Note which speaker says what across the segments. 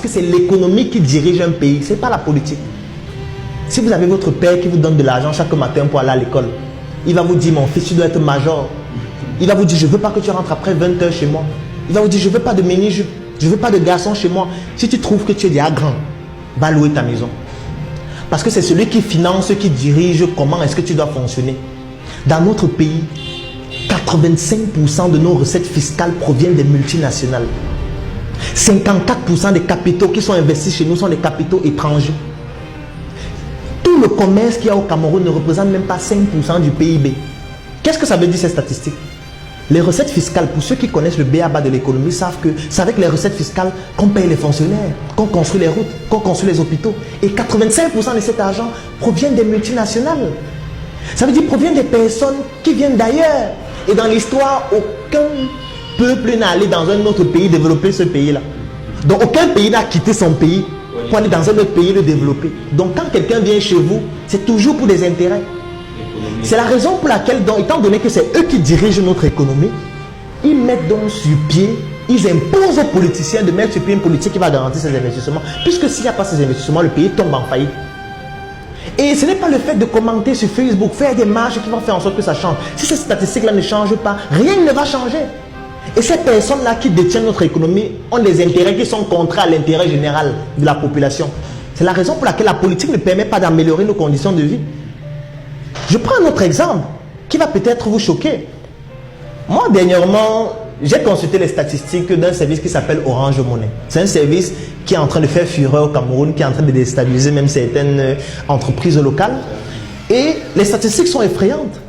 Speaker 1: Parce que c'est l'économie qui dirige un pays, ce n'est pas la politique. Si vous avez votre père qui vous donne de l'argent chaque matin pour aller à l'école, il va vous dire, mon fils, tu dois être major. Il va vous dire, je ne veux pas que tu rentres après 20 h chez moi. Il va vous dire, je ne veux pas de mini-jupe, je ne veux pas de garçon chez moi. Si tu trouves que tu es déjà grand, va louer ta maison. Parce que c'est celui qui finance, qui dirige comment est-ce que tu dois fonctionner. Dans notre pays, 85% de nos recettes fiscales proviennent des multinationales. 54% des capitaux qui sont investis chez nous sont des capitaux étrangers. Tout le commerce qu'il y a au Cameroun ne représente même pas 5% du PIB. Qu'est-ce que ça veut dire ces statistiques? Les recettes fiscales, pour ceux qui connaissent le b.a.-ba de l'économie, savent que c'est avec les recettes fiscales qu'on paye les fonctionnaires, qu'on construit les routes, qu'on construit les hôpitaux. Et 85% de cet argent provient des multinationales. Ça veut dire provient des personnes qui viennent d'ailleurs. Et dans l'histoire, aucun peuple n'est allé dans un autre pays développer ce pays-là. Donc aucun pays n'a quitté son pays pour aller dans un autre pays le développer. Donc quand quelqu'un vient chez vous, c'est toujours pour des intérêts. C'est la raison pour laquelle, donc, étant donné que c'est eux qui dirigent notre économie, ils mettent donc sur pied, ils imposent aux politiciens de mettre sur pied une politique qui va garantir ces investissements. Puisque s'il n'y a pas ces investissements, le pays tombe en faillite. Et ce n'est pas le fait de commenter sur Facebook, faire des marches qui vont faire en sorte que ça change. Si ces statistiques-là ne changent pas, rien ne va changer. Et ces personnes-là qui détiennent notre économie ont des intérêts qui sont contraires à l'intérêt général de la population. C'est la raison pour laquelle la politique ne permet pas d'améliorer nos conditions de vie. Je prends un autre exemple qui va peut-être vous choquer. Moi, dernièrement, j'ai consulté les statistiques d'un service qui s'appelle Orange Money. C'est un service qui est en train de faire fureur au Cameroun, qui est en train de déstabiliser même certaines entreprises locales. Et les statistiques sont effrayantes.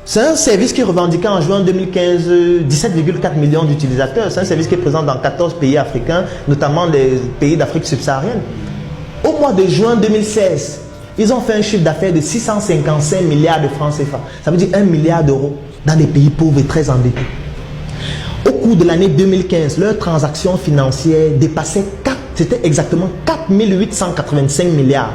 Speaker 1: C'est un service qui revendiquait en juin 2015 17,4 millions d'utilisateurs. C'est un service qui est présent dans 14 pays africains, notamment les pays d'Afrique subsaharienne. Au mois de juin 2016, ils ont fait un chiffre d'affaires de 655 milliards de francs CFA. Ça veut dire 1 milliard d'euros dans des pays pauvres et très endettés. Au cours de l'année 2015, leurs transactions financières dépassaient c'était exactement 4 885 milliards.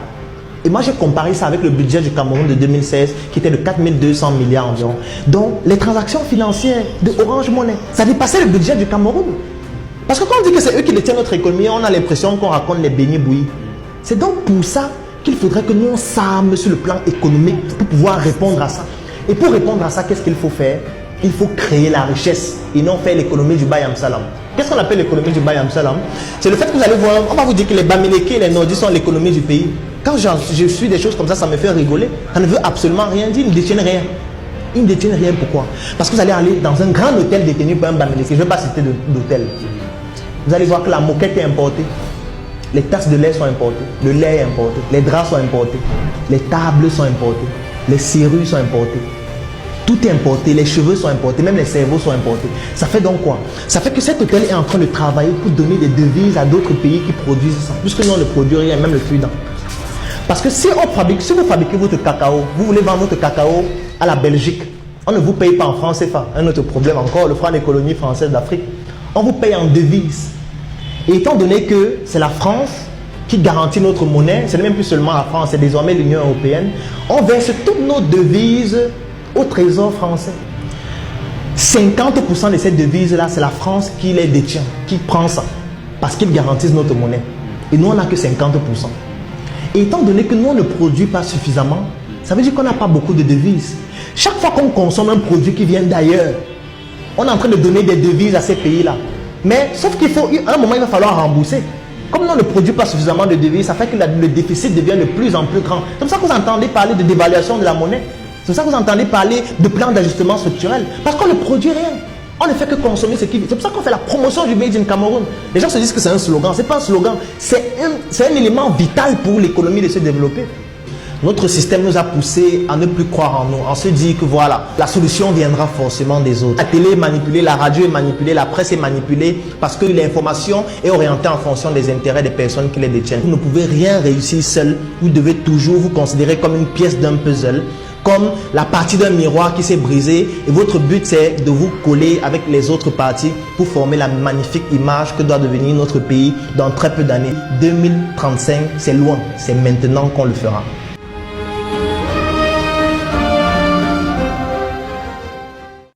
Speaker 1: Et moi, j'ai comparé ça avec le budget du Cameroun de 2016, qui était de 4 200 milliards environ. Donc, les transactions financières de Orange Money, ça dépassait le budget du Cameroun. Parce que quand on dit que c'est eux qui détiennent notre économie, on a l'impression qu'on raconte les beignets bouillis. C'est donc pour ça qu'il faudrait que nous on s'arme sur le plan économique pour pouvoir répondre à ça. Et pour répondre à ça, qu'est-ce qu'il faut faire? Il faut créer la richesse et non faire l'économie du Bayam Salam. Qu'est-ce qu'on appelle l'économie du Bayam Salam? C'est le fait que vous allez voir, on va vous dire que les Bamileke et les Nordis sont l'économie du pays. Quand je suis des choses comme ça me fait rigoler. Ça ne veut absolument rien dire, ils ne détiennent rien. Ils ne détiennent rien, pourquoi? Parce que vous allez aller dans un grand hôtel détenu par un Bamileke. Je ne vais pas citer d'hôtel. Vous allez voir que la moquette est importée. Les tasses de lait sont importées, le lait est importé, les draps sont importés, les tables sont importées, les serrures sont importées. Tout est importé, les cheveux sont importés, même les cerveaux sont importés. Ça fait donc quoi? Ça fait que cet hôtel est en train de travailler pour donner des devises à d'autres pays qui produisent ça. Puisque nous on ne produit rien, même le fudant. Parce que si vous fabriquez votre cacao, vous voulez vendre votre cacao à la Belgique, on ne vous paye pas en francs CFA. Un autre problème encore, le franc des colonies françaises d'Afrique. On vous paye en devises. Et étant donné que c'est la France qui garantit notre monnaie, ce n'est même plus seulement la France, c'est désormais l'Union européenne, on verse toutes nos devises au trésor français. 50% de ces devises-là, c'est la France qui les détient, qui prend ça, parce qu'ils garantissent notre monnaie. Et nous, on n'a que 50%. Et étant donné que nous, on ne produit pas suffisamment, ça veut dire qu'on n'a pas beaucoup de devises. Chaque fois qu'on consomme un produit qui vient d'ailleurs, on est en train de donner des devises à ces pays-là. Mais sauf qu'il faut, à un moment, il va falloir rembourser. Comme on ne produit pas suffisamment de devises, ça fait que le déficit devient de plus en plus grand. C'est comme ça que vous entendez parler de dévaluation de la monnaie. C'est pour ça que vous entendez parler de plan d'ajustement structurel. Parce qu'on ne produit rien. On ne fait que consommer ce qui vit. C'est pour ça qu'on fait la promotion du Made in Cameroun. Les gens se disent que c'est un slogan. Ce n'est pas un slogan. C'est un élément vital pour l'économie de se développer. Notre système nous a poussé à ne plus croire en nous, on se dit que voilà, la solution viendra forcément des autres. La télé est manipulée, la radio est manipulée, la presse est manipulée parce que l'information est orientée en fonction des intérêts des personnes qui les détiennent. Vous ne pouvez rien réussir seul, vous devez toujours vous considérer comme une pièce d'un puzzle, comme la partie d'un miroir qui s'est brisée et votre but c'est de vous coller avec les autres parties pour former la magnifique image que doit devenir notre pays dans très peu d'années. 2035, c'est loin, c'est maintenant qu'on le fera.